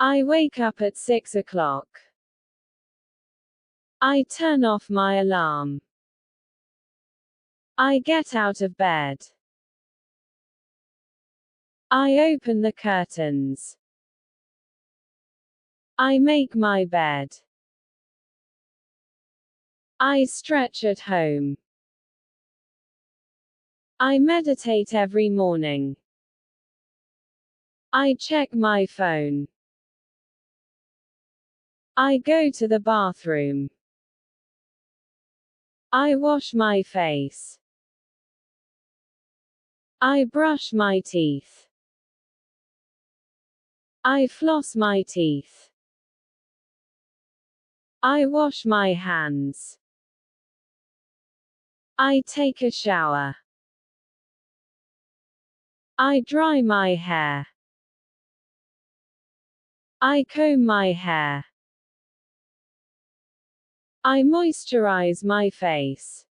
I wake up at 6 o'clock. I turn off my alarm. I get out of bed. I open the curtains. I make my bed. I stretch at home. I meditate every morning. I check my phone. I go to the bathroom. I wash my face. I brush my teeth. I floss my teeth. I wash my hands. I take a shower. I dry my hair. I comb my hair. I moisturize my face.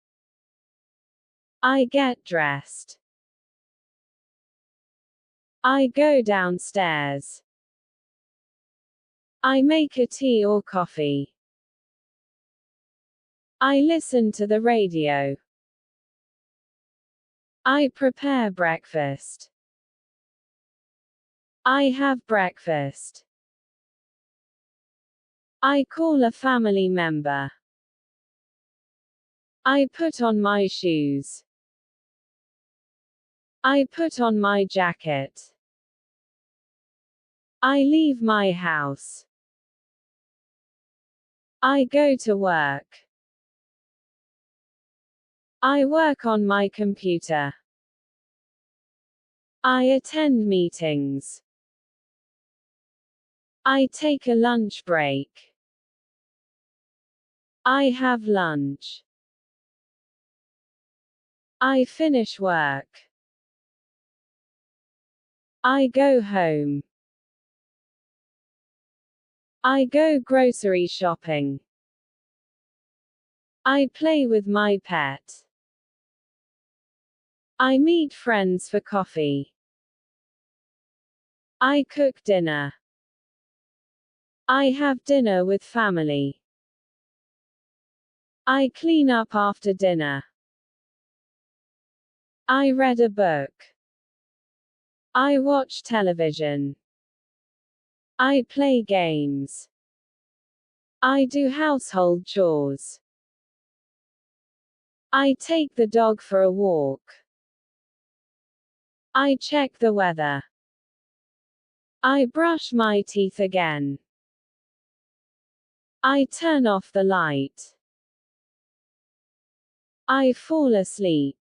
I get dressed. I go downstairs. I make a tea or coffee. I listen to the radio. I prepare breakfast. I have breakfast. I call a family member. I put on my shoes. I put on my jacket. I leave my house. I go to work. I work on my computer. I attend meetings. I take a lunch break. I have lunch. I finish work. I go home. I go grocery shopping. I play with my pet. I meet friends for coffee. I cook dinner. I have dinner with family. I clean up after dinner. I read a book. I watch television. I play games. I do household chores. I take the dog for a walk. I check the weather. I brush my teeth again. I turn off the light. I fall asleep.